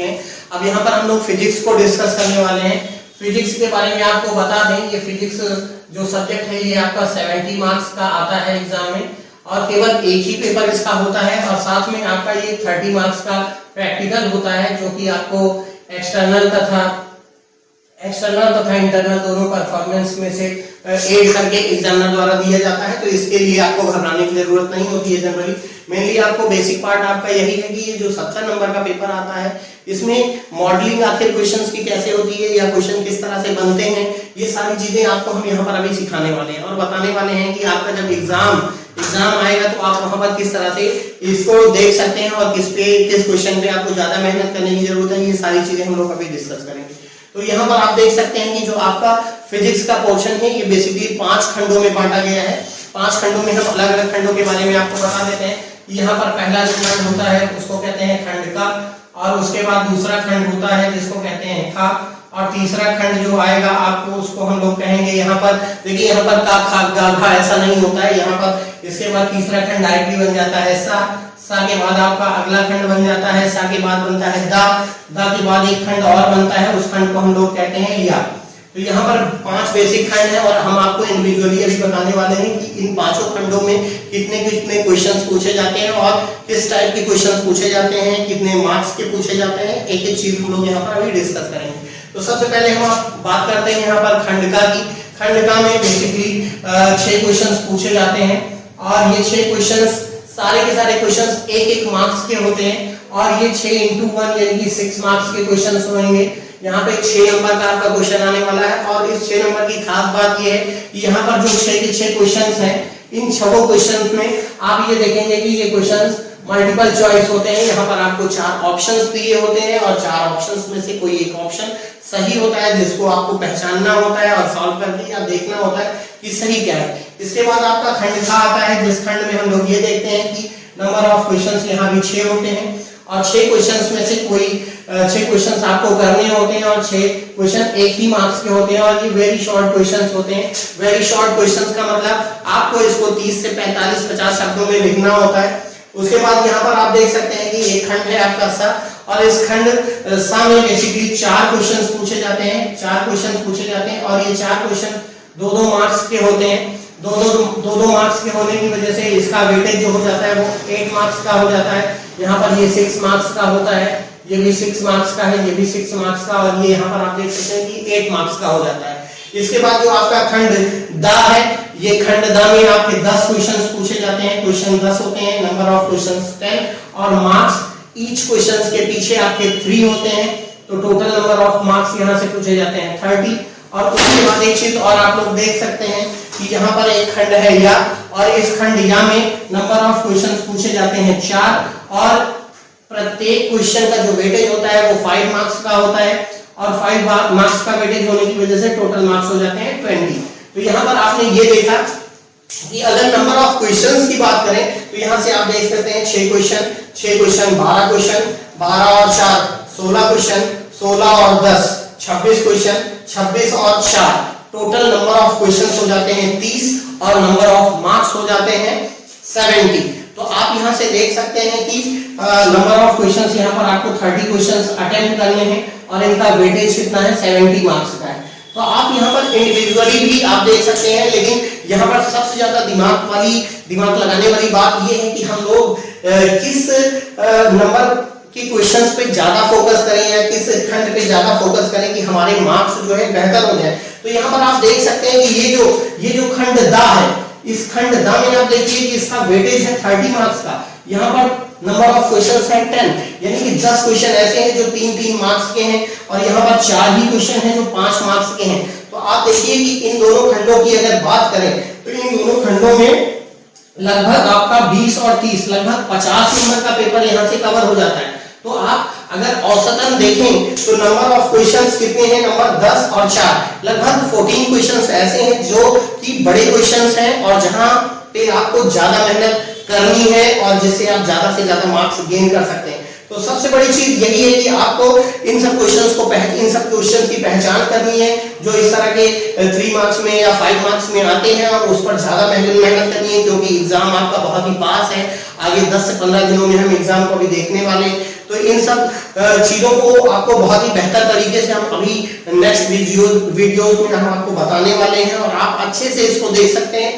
अब यहाँ पर हम लोग फिजिक्स को डिस्कस करने वाले हैं। फिजिक्स के बारे में आपको बता दें, ये फिजिक्स जो सब्जेक्ट है ये आपका 70 मार्क्स का आता है एग्जाम में, और केवल एक ही पेपर इसका होता है, और साथ में आपका ये 30 मार्क्स का प्रैक्टिकल होता है, जो कि आपको एक्सटर्नल तथा इंटरनल दोनों परफॉर्मेंस में से एड करके एग्जामिनर द्वारा दिया जाता है। तो इसके लिए आपको घबराने की जरूरत नहीं होती है। जनरली मेनली आपको बेसिक पार्ट आपका यही है कि ये जो 70 नंबर का पेपर आता है, इसमें मॉडलिंग आखिर क्वेश्चंस की कैसे होती है या क्वेश्चन किस तरह से बनते हैं, ये सारी चीजें आपको हम यहाँ पर अभी सिखाने वाले हैं और बताने वाले हैं कि आपका जब एग्जाम आएगा तो आप वहां पर किस तरह से इसको देख सकते हैं और किस क्वेश्चन पे आपको ज्यादा मेहनत करने की जरूरत है। ये सारी चीजें हम लोग अभी डिस्कस करेंगे। तो यहाँ पर आप देख सकते हैं कि जो आपका फिजिक्स का पोर्शन है ये बेसिकली 5 खंडों में बांटा गया है। 5 खंडों में हम अलग अलग खंडों के बारे में आपको बता देते हैं। यहाँ पर पहला जो खंड होता है उसको कहते हैं खंड का, और उसके बाद दूसरा खंड होता है जिसको कहते हैं खा, और तीसरा खंड जो आएगा आपको उसको हम लोग कहेंगे, यहाँ पर देखिए यहाँ पर का खा गा घा ऐसा नहीं होता है यहाँ पर। इसके बाद तीसरा खंड डायरेक्टली बन जाता है सा के बाद आपका अगला खंड बन जाता है, सा के बाद बनता है दा के बाद एक खंड और बनता है, उस खंड को हम लोग कहते हैं या। तो यहाँ पर 5 बेसिक खंड है और हम आपको इंडिविजुअली अभी बताने वाले हैं कि इन 5 खंडों में कितने कितने क्वेश्चंस पूछे जाते हैं और किस टाइप के क्वेश्चंस पूछे जाते हैं, कितने मार्क्स के पूछे जाते हैं, एक एक चीज हम लोग यहाँ पर अभी डिस्कस करेंगे। तो सबसे पहले हम बात करते हैं यहाँ पर खंडका की। खंडका में बेसिकली 6 क्वेश्चंस पूछे जाते हैं, और ये 6 क्वेश्चंस सारे के सारे क्वेश्चंस एक मार्क्स के होते हैं, और ये 6 into 1 यानी कि 6 मार्क्स के क्वेश्चंस होंगे। यहाँ पे 6 नंबर का आपका क्वेश्चन आने वाला है, और इस 6 नंबर की खास बात ये है कि यहाँ पर जो 6 के 6 क्वेश्चंस हैं, इन 6 क्वेश्चंस में आप ये देखेंगे कि ये क्वेश्चंस मल्टीपल चॉइस होते हैं। यहाँ पर आपको 4 ऑप्शंस दिए होते हैं, और 4 ऑप्शंस में से कोई एक ऑप्शन सही होता है जिसको आपको पहचानना होता है और सॉल्व करके या देखना होता है कि सही क्या है। इसके बाद आपका खंड खा आता है, जिस खंड में हम लोग ये देखते हैं कि नंबर ऑफ क्वेश्चंस यहाँ भी 6 होते हैं, और 6 क्वेश्चंस में से कोई 6 क्वेश्चंस आपको करने होते हैं, और 6 क्वेश्चन एक ही मार्क्स के होते हैं, और ये वेरी शॉर्ट क्वेश्चंस होते हैं। वेरी शॉर्ट क्वेश्चंस का मतलब आपको इसको 30 से 45-50 शब्दों में लिखना होता है। उसके बाद यहाँ पर आप देख सकते हैं कि एक खंड है आपका सा, और इस खंड सा में बेसिकली 4 क्वेश्चंस पूछे जाते हैं। 4 क्वेश्चंस पूछे जाते हैं, और ये 4 क्वेश्चन 2-2 मार्क्स के होते हैं। 2-2 मार्क्स के होने की वजह से इसका वेटेज जो हो जाता है वो 8 मार्क्स का हो जाता है। यहाँ पर ये 6 मार्क्स का होता है, ये भी 6 मार्क्स का है, ये भी 6 मार्क्स का, और ये यहाँ पर आप देख सकते हैं कि 8 मार्क्स का हो जाता है। इसके बाद जो आपका खंड दा है, ये खंड दा में आपके 10 क्वेश्चंस पूछे जाते हैं। क्वेश्चन 10 होते हैं, नंबर ऑफ क्वेश्चंस 10, और मार्क्स ईच क्वेश्चंस के पीछे आपके 3 होते हैं। तो टोटल नंबर ऑफ मार्क्स यहाँ से पूछे जाते हैं 30। और उसके बाद एक चीज और आप लोग देख सकते हैं कि यहाँ पर एक खंड है या, और इस खंड या में नंबर ऑफ क्वेश्चंस पूछे जाते हैं 4, और प्रत्येक क्वेश्चन का जो वेटेज होता है वो 5 मार्क्स का होता है, और 5 मार्क्स का वेटेज होने की वजह से टोटल मार्क्स हो जाते हैं 20। तो यहाँ पर आपने ये देखा कि अगर नंबर ऑफ क्वेश्चंस की बात करें तो यहाँ से आप देख सकते हैं 6 क्वेश्चन 12 क्वेश्चन, 12 और 4 16 क्वेश्चन, 16 और 10 26 क्वेश्चन, 26 और 4 टोटल नंबर ऑफ क्वेश्चंस हो जाते हैं 30, और नंबर ऑफ मार्क्स हो जाते हैं 70। तो आप यहाँ से देख सकते हैं कि नंबर ऑफ क्वेश्चंस यहाँ पर आपको 30 क्वेश्चंस अटेम्प्ट करने हैं, और इनका वेटेज कितना है 70 मार्क्स का है। तो आप यहाँ पर इंडिविजुअली भी आप देख सकते हैं, लेकिन यहाँ पर सबसे ज्यादा दिमाग लगाने वाली बात ये है कि हम लोग किस नंबर की क्वेश्चंस पे ज्यादा फोकस करें या किस खंड पे ज्यादा फोकस करें कि हमारे मार्क्स जो है बेहतर हो जाए। तो यहाँ पर आप देख सकते हैं कि ये जो खंड दा है, इस खंड दा में आप देखिए कि इसका वेटेज है 30 मार्क्स का। यहाँ पर नंबर ऑफ क्वेश्चंस है 10, यानी कि 10 क्वेश्चन ऐसे हैं जो 3-3 मार्क्स के हैं, और यहाँ पर 4 ही क्वेश्चन हैं जो 5 मार्क्स के हैं। तो आप देखिए कि इन दोनों खंडों की अगर बात करें तो इन दोनों खंडों में लगभग आपका 20 और 30 लगभग 50 नंबर का पेपर यहाँ से कवर हो जाता है। तो आप अगर औसतन देखें तो नंबर ऑफ क्वेश्चंस कितने हैं, नंबर 10 और 4 लगभग 14 क्वेश्चंस ऐसे हैं जो कि बड़े क्वेश्चंस हैं, और जहां पे आपको ज्यादा मेहनत करनी है और जिससे आप ज्यादा से ज्यादा मार्क्स गेन कर सकते हैं। तो सबसे बड़ी चीज यही है कि आपको इन सब क्वेश्चंस की पहचान करनी है जो इस तरह के 3 मार्क्स में या 5 मार्क्स में आते हैं, और उस पर ज्यादा मेहनत करनी है, क्योंकि एग्जाम आपका बहुत ही पास है। आगे 10 से 15 दिनों में हम एग्जाम को भी देखने वाले तो इन सब चीजों को आपको बहुत ही बेहतर तरीके से हम अभी नेक्स्ट वीडियोस में हम आपको बताने वाले हैं और आप अच्छे से इसको देख सकते हैं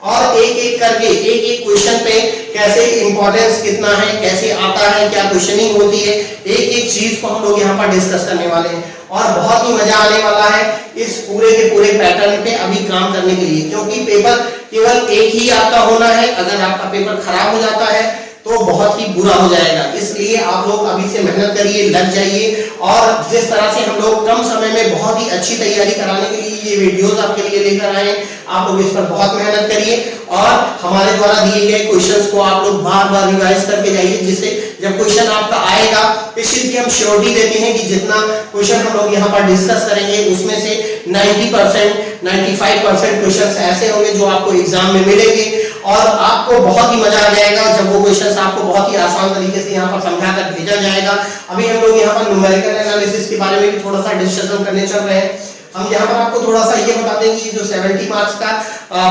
और एक एक करके एक एक क्वेश्चन पे कैसे इंपॉर्टेंस कितना है, कैसे आता है, क्या क्वेश्चनिंग होती है, एक एक चीज को हम लोग यहाँ पर डिस्कस करने वाले हैं और बहुत ही मजा आने वाला है इस पूरे के पूरे पैटर्न पे अभी काम करने के लिए, क्योंकि पेपर केवल एक ही आपका होना है। अगर आपका पेपर खराब हो जाता है तो बहुत ही बुरा हो जाएगा, इसलिए आप लोग अभी से मेहनत करिए, लग जाइए और जिस तरह से हम लोग कम समय में बहुत ही अच्छी तैयारी कराने के लिए ये वीडियोस आपके लिए लेकर आए हैं, आप लोग इस पर बहुत मेहनत करिए और हमारे द्वारा दिए गए क्वेश्चंस को आप लोग बार बार रिवाइज करके जाइए, जिससे जब क्वेश्चन आपका आएगा इस चीज की हम श्योरिटी देते हैं कि जितना क्वेश्चन हम लोग यहाँ पर डिस्कस करेंगे उसमें से 90% 95% क्वेश्चन ऐसे होंगे जो आपको एग्जाम में मिलेंगे और आपको बहुत ही मजा आ जाएगा जब वो क्वेश्चन आपको बहुत ही आसान तरीके से यहाँ पर समझा कर भेजा जाएगा। अभी हम लोग यहाँ पर न्यूमेरिकल एनालिसिस के बारे में भी थोड़ा सा डिस्कशन करने चल रहे हैं। हम यहाँ पर आपको थोड़ा सा ये बता दें कि जो 70 मार्क्स का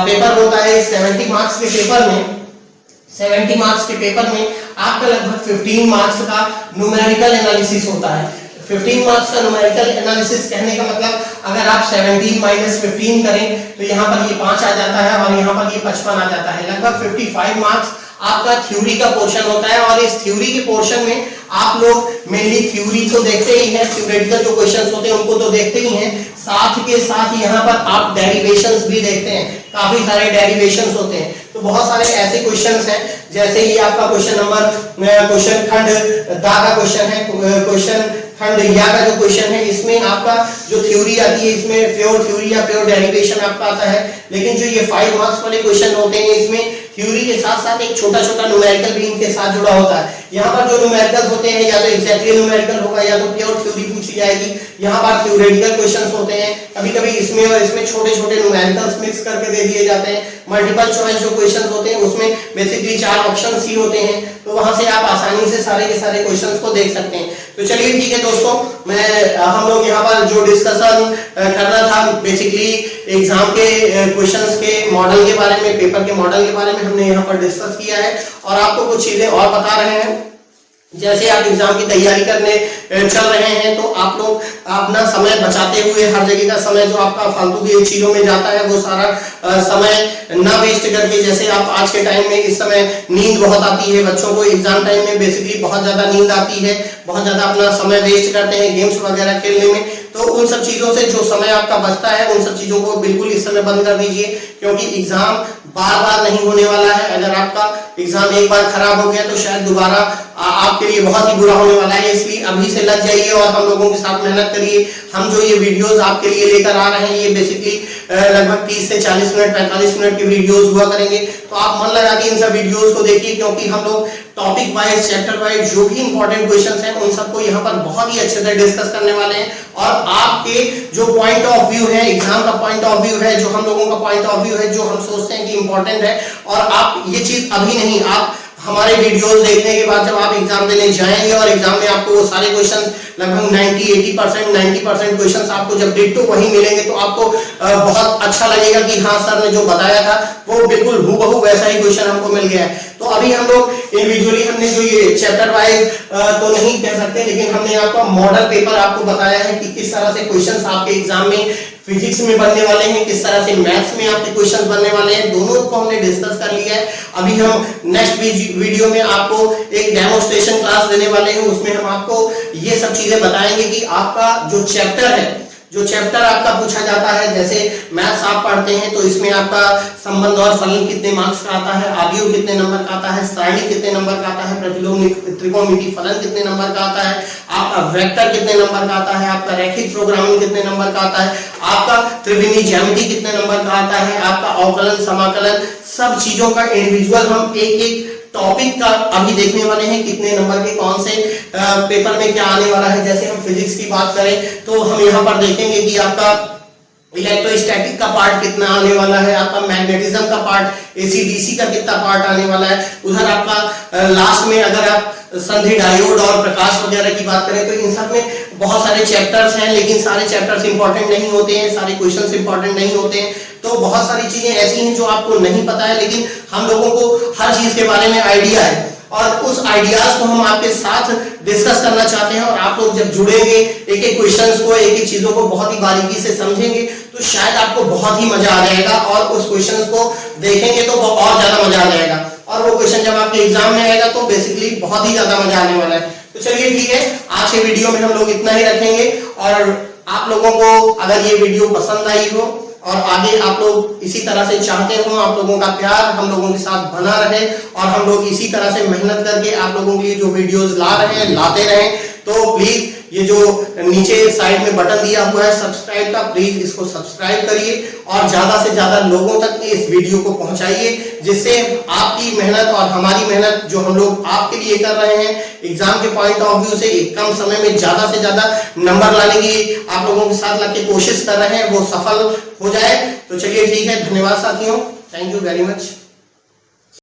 पेपर होता है, 70 मार्क्स के पेपर में आपका लगभग 15 मार्क्स का न्यूमेरिकल एनालिसिस होता है। 15 मार्क्स का न्यूमेरिकल एनालिसिस कहने का मतलब अगर आप 17 माइनस 15 करें तो यहाँ पर ये 5 आ जाता है और यहाँ पर ये 55 आ जाता है। लगभग 55 मार्क्स आपका थ्योरी का पोर्शन होता है और इस थ्योरी के पोर्शन में आप लोग मेनली थ्योरी तो देखते ही हैं, थ्योरेटिकल जो क्वेश्चंस होते हैं उनको तो देखते ही हैं, साथ के साथ यहाँ पर आप डेरिवेशंस भी देखते हैं, काफी सारे डेरिवेशंस होते हैं। तो बहुत सारे ऐसे क्वेश्चंस हैं जैसे ये आपका क्वेश्चन खंड दा का क्वेश्चन है, क्वेश्चन खंड या का जो क्वेश्चन है इसमें आपका जो थ्योरी आती है इसमें प्योर थ्योरी या प्योर डेरिवेशन आपका आता है, लेकिन जो ये 5 मार्क्स वाले क्वेश्चन होते हैं इसमें थ्योरी के साथ साथ एक छोटा छोटा न्यूमेरिकल भी इनके साथ जुड़ा होता है। यहाँ पर जो न्यूमेरिकल होते हैं या तो एग्जैक्टली न्यूमेरिकल होगा या तो प्योर थ्योरी पूछी जाएगी, यहाँ पर थ्योरेटिकल क्वेश्चंस होते हैं, कभी कभी इसमें और इसमें छोटे छोटे न्यूमेरिकल्स मिक्स करके दे दिए जाते हैं। मल्टीपल चॉइस जो क्वेश्चंस होते हैं उसमें बेसिकली 4 ऑप्शंस ही होते हैं, तो वहां से आप आसानी से सारे के सारे क्वेश्चंस को देख सकते हैं। तो चलिए ठीक है दोस्तों, हम लोग यहाँ पर जो डिस्कशन करना था बेसिकली एग्जाम के क्वेश्चंस के मॉडल के बारे में, पेपर के मॉडल के बारे में हमने यहाँ पर डिस्कस किया है और आपको कुछ चीजें और बता रहे हैं। जैसे आप एग्जाम की तैयारी करने चल रहे हैं तो आप लोग अपना समय बचाते हुए हर जगह का समय जो आपका फालतू की चीजों में जाता है वो सारा समय ना वेस्ट करके, जैसे आप आज के टाइम में इस समय नींद बहुत आती है बच्चों को, एग्जाम टाइम में बेसिकली बहुत ज्यादा नींद आती है, बहुत ज्यादा अपना समय वेस्ट करते हैं गेम्स वगैरह खेलने में, तो उन सब चीजों से जो समय आपका बचता है उन सब चीजों को बिल्कुल इस समय बंद कर दीजिए, क्योंकि एग्जाम बार बार नहीं होने वाला है। अगर आपका एग्जाम एक बार खराब हो गया तो शायद दोबारा आपके लिए बहुत ही बुरा होने वाला है, इसलिए अभी से लग जाइए और हम लोगों के साथ मेहनत करिए। हम जो ये वीडियोस आपके लिए लेकर आ रहे हैं ये बेसिकली लगभग 30 से 40 मिनट 45 मिनट के वीडियोस हुआ करेंगे, तो आप मन लगा के इन सब वीडियोस को देखिए, क्योंकि हम लोग टॉपिक वाइज चैप्टर वाइज जो भी इंपॉर्टेंट क्वेश्चंस हैं उन सबको यहाँ पर बहुत ही अच्छे से डिस्कस करने वाले हैं और आपके जो पॉइंट ऑफ व्यू है, एग्जाम का पॉइंट ऑफ व्यू है, जो हम लोगों का पॉइंट ऑफ व्यू है, जो हम सोचते हैं कि इंपॉर्टेंट है, और आप ये चीज अभी नहीं, आप हमारे वीडियोस देखने के बाद जब आप एग्जाम देने जाएंगे और एग्जाम में आपको वो सारे क्वेश्चंस लगभग 90% क्वेश्चंस आपको जब डिट्टो वही मिलेंगे तो आपको बहुत अच्छा लगेगा कि हाँ सर ने जो बताया था वो बिल्कुल हूबहू वैसा ही क्वेश्चन हमको मिल गया है। तो अभी हम लोग इंडिविजुअली हमने जो ये चैप्टर वाइज तो नहीं कह सकते, लेकिन हमने आपका मॉडल पेपर आपको बताया है कि किस तरह से क्वेश्चंस आपके एग्जाम में फिजिक्स में बनने वाले हैं, किस तरह से मैथ्स में आपके क्वेश्चंस बनने वाले हैं, दोनों को हमने डिस्कस कर लिया है। अभी हम नेक्स्ट वीडियो में आपको एक डेमोन्स्ट्रेशन क्लास देने वाले हैं, उसमें हम आपको ये सब चीजें बताएंगे कि आपका जो चैप्टर है, जो चैप्टर आपका पूछा जाता है, जैसे मैथ्स आप पढ़ते हैं तो इसमें आपका संबंध और फलन कितने मार्क्स का आता है, आव्यूह कितने नंबर का आता है, सारणी कितने नंबर का आता है, प्रतिलोम त्रिकोणमिति फलन कितने नंबर का आता है, आपका वेक्टर कितने नंबर का आता है, आपका रैखिक प्रोग्रामिंग कितने नंबर का आता है, आपका त्रिविमीय ज्यामिति कितने नंबर का आता है, आपका अवकलन समाकलन, सब चीजों का इंडिविजुअल हम एक एक टॉपिक का अभी देखने वाले हैं, कितने नंबर के कौन से पेपर में क्या आने वाला है। जैसे हम फिजिक्स की बात करें तो हम यहाँ पर देखेंगे कि आपका इलेक्ट्रोस्टैटिक का पार्ट कितना आने वाला है, आपका मैग्नेटिज्म का पार्ट एसी-डीसी का कितना पार्ट आने वाला है, उधर आपका लास्ट में अगर आप संधि डायोड और प्रकाश वगैरह की बात करें तो इन सब में बहुत सारे चैप्टर्स हैं, लेकिन सारे चैप्टर्स इंपॉर्टेंट नहीं होते हैं, सारे क्वेश्चंस इंपॉर्टेंट नहीं होते हैं, तो बहुत सारी चीजें ऐसी हैं जो आपको नहीं पता है, लेकिन हम लोगों को हर चीज के बारे में आइडिया है। और उस आइडियाज को हम आपके साथ डिस्कस करना चाहते हैं। और आप लोग जब जुड़ेंगे, एक एक क्वेश्चंस को, एक एक चीजों को बहुत ही बारीकी से समझेंगे, तो शायद आपको बहुत ही मजा आ जाएगा और उस क्वेश्चंस को देखेंगे तो और ज्यादा मजा आ जाएगा। और वो क्वेश्चन जब आपके एग्जाम में आएगा तो बेसिकली बहुत ही ज्यादा मजा आने वाला है। तो चलिए ठीक है, आज के वीडियो में हम लोग इतना ही रखेंगे। और आप लोगों को अगर ये वीडियो पसंद आई हो और आगे आप लोग इसी तरह से चाहते हो, आप लोगों का प्यार हम लोगों के साथ बना रहे और हम लोग इसी तरह से मेहनत करके आप लोगों के लिए जो वीडियोस ला रहे हैं, लाते रहें, तो प्लीज ये जो नीचे साइड में बटन दिया हुआ है सब्सक्राइब का, प्लीज इसको सब्सक्राइब करिए और ज्यादा से ज्यादा लोगों तक इस वीडियो को पहुंचाइए, जिससे आपकी मेहनत और हमारी मेहनत जो हम लोग आपके लिए कर रहे हैं एग्जाम के पॉइंट ऑफ व्यू से, कम समय में ज्यादा से ज्यादा नंबर लाने की आप लोगों के साथ लग के कोशिश कर रहे हैं, वो सफल हो जाए। तो चलिए ठीक है, धन्यवाद साथियों, थैंक यू वेरी मच।